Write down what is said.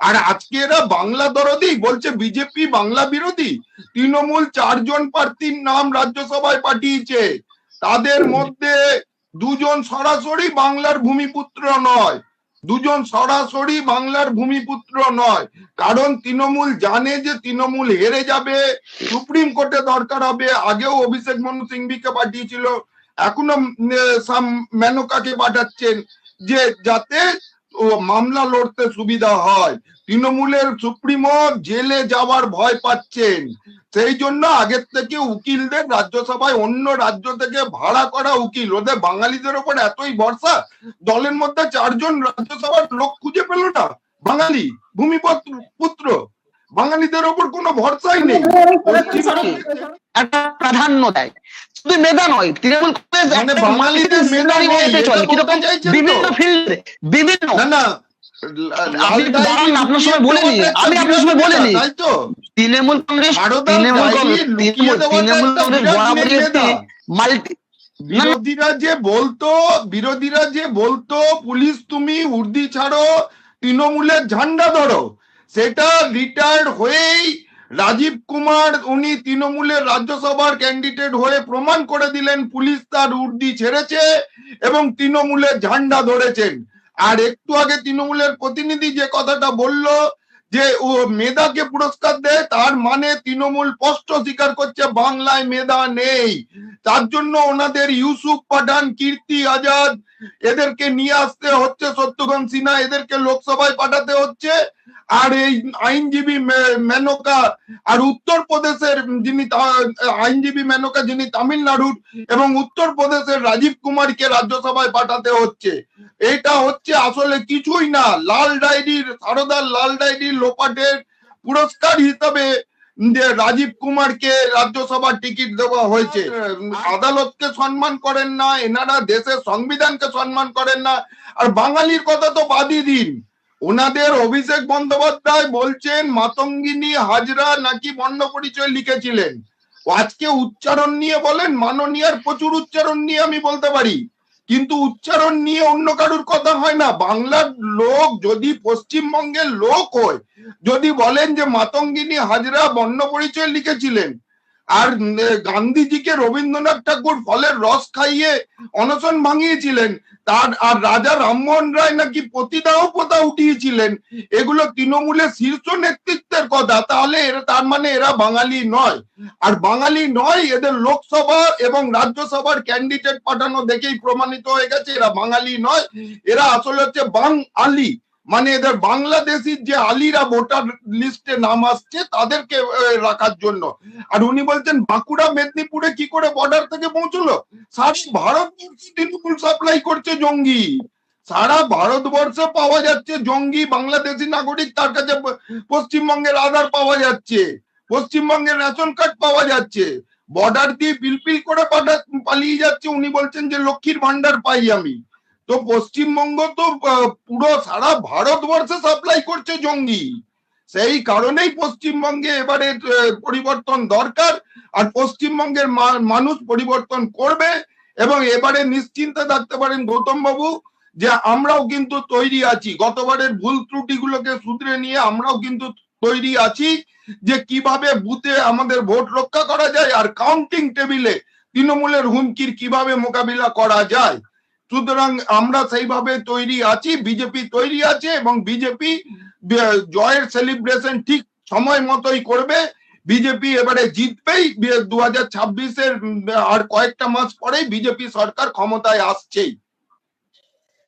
আর আজকে এরা বাংলা দরদি বলছে বিজেপি বাংলা বিরোধী। তৃণমূল 4 জন প্রার্থীর নাম রাজ্যসভায় পাঠিয়েছে, তাদের মধ্যে 2 জন সরাসরি বাংলার ভূমিপুত্র নয়, 2 জন সরাসরি বাংলার ভূমিপুত্র নয়। কারণ তৃণমূল জানে যে তৃণমূল হেরে যাবে, সুপ্রিম কোর্টে দরকার হবে। আগেও অভিষেক মনু সিংভিকে পাঠিয়েছিল, এখনো মেনকাকে পাঠাচ্ছেন, যে যাতে মামলা লড়তে সুবিধা হয়। তৃণমূলের সুপ্রিমো জেলে যাওয়ার ভয় পাচ্ছেন, সেই জন্য আগের থেকে উকিলদের রাজ্যসভায় অন্য রাজ্য থেকে ভাড়া করা উকিল, ওদের বাঙালিদের ওপর এতই ভরসা, দলের মধ্যে 4 জন রাজ্যসভার লোক খুঁজে পেল না বাঙালি ভূমিপুত্র, বাঙালিদের ওপর কোনো ভরসাই নেই। একটা প্রাধান্য দেয়, শুধু মেধা নয়, তৃণমূল কংগ্রেস মানে বাঙালিদের মেধা নেই, বিভিন্ন ফিল্ডে বিভিন্ন না আপনার সময় বলিনি, আমি আপনার সময় বলিনি, তৃণমূল কংগ্রেস বিরোধীরা যে বলতো পুলিশ তুমি উর্দি ছাড়ো, তৃণমূলের ঝান্ডা ধরো, সেটা রিটায়ার্ড হয়েই রাজীব কুমার উনি তৃণমূলের রাজ্যসভার ক্যান্ডিডেট হয়ে প্রমাণ করে দিলেন পুলিশ তার উর্দি ছেড়েছে এবং তৃণমূলের ঝান্ডা ধরেছেন। আর একটু আগে তৃণমূলের প্রতিনিধি যে কথাটা বলল যে ও মেধাকে পুরস্কার দেয়, তার মানে তৃণমূল স্পষ্ট স্বীকার করছে বাংলায় মেধা নেই। তার জন্য ওনাদের ইউসুফ পাঠান, কীর্তি আজাদ এদেরকে নিয়ে আসতে হচ্ছে, শত্রুঘ্ন সিনহা এদেরকে লোকসভায় পাঠাতে হচ্ছে। আর এই আইনজীবী মেনকা আর উত্তরপ্রদেশের যিনি আইনজীবী মেনকা যিনি তামিলনাড়ুর, এবং উত্তরপ্রদেশের রাজীব কুমারকে রাজ্যসভায় পাঠাতে হচ্ছে। এটা হচ্ছে আসলে কিছুই না, লাল ডায়েরির সারদার লাল ডায়েরির লোপাটের পুরস্কার হিসাবে যে রাজীব কুমারকে রাজ্যসভার টিকিট দেওয়া হয়েছে। আদালতকে সম্মান করেন না এনারা, দেশের সংবিধানকে সম্মান করেন না। আর বাঙালির কথা তো বাদই দিন, ওনাদের অভিষেক বন্দ্যোপাধ্যায় বলছেন মাতঙ্গিনী হাজরা নাকি বর্ণ পরিচয় লিখেছিলেন। আজকে উচ্চারণ নিয়ে বলেন, মাননীয়ার প্রচুর উচ্চারণ নিয়ে আমি বলতে পারি, কিন্তু উচ্চারণ নিয়ে অন্য কারুর কথা হয় না। বাংলার লোক যদি পশ্চিমবঙ্গের লোক হয়, যদি বলেন যে মাতঙ্গিনী হাজরা বর্ণ পরিচয় লিখেছিলেন, আর গান্ধীজিকে রবীন্দ্রনাথ ঠাকুর ফলের রস খাইয়ে অনশন ভাঙিয়েছিলেন, তার আর রাজা রামমোহন রায় নাকি পতিদাহ প্রথা উঠিয়েছিলেন, এগুলো তৃণমূলের শীর্ষ নেতৃত্বের কথা, তাহলে তার মানে এরা বাঙালি নয়। আর বাঙালি নয়, এদের লোকসভা এবং রাজ্যসভার ক্যান্ডিডেট পাঠানো দেখেই প্রমাণিত হয়ে গেছে এরা বাঙালি নয়, এরা আসলে হচ্ছে বাঙালি। মানে এদের বাংলাদেশির যে আলিরা ভোটার লিস্টে নাম আসছে তাদেরকে রাখার জন্য। আর উনি বলছেন বাঁকুড়া মেদিনীপুরে কি করে বর্ডার থেকে পৌঁছলো? সারা ভারতবর্ষে তৃণমূল সাপ্লাই করছে জঙ্গি, সারা ভারতবর্ষে পাওয়া যাচ্ছে জঙ্গি বাংলাদেশি নাগরিক, তার কাছে পশ্চিমবঙ্গের আধার পাওয়া যাচ্ছে, পশ্চিমবঙ্গের রেশন কার্ড পাওয়া যাচ্ছে, বর্ডার দিয়ে পিলপিল করে পালিয়ে যাচ্ছে। উনি বলছেন যে লক্ষ্মীর ভান্ডার পাই আমি। তো পশ্চিমবঙ্গ তো পুরো সারা ভারতবর্ষে সাপ্লাই করছে জঙ্গি, সেই কারণেই পশ্চিমবঙ্গে এবারে পরিবর্তন দরকার। আর পশ্চিমবঙ্গের মানুষ পরিবর্তন করবে, এবং এবারে নিশ্চিন্তে থাকতে পারেন গৌতম বাবু যে আমরাও কিন্তু তৈরি আছি, গতবারের ভুল ত্রুটিগুলোকে শুধরে নিয়ে আমরাও কিন্তু তৈরি আছি যে কিভাবে বুথে আমাদের ভোট রক্ষা করা যায়, আর কাউন্টিং টেবিলে তৃণমূলের হুমকির কিভাবে মোকাবিলা করা যায়। সুতরাং আমরা সেইভাবে তৈরি আছি, বিজেপি তৈরি আছে, এবং বিজেপি জয়ের সেলিব্রেশন ঠিক সময় মতোই করবে। বিজেপি এবারে জিতবেই, 2026-এর আর কয়েকটা মাস পরেই বিজেপি সরকার ক্ষমতায় আসছেই।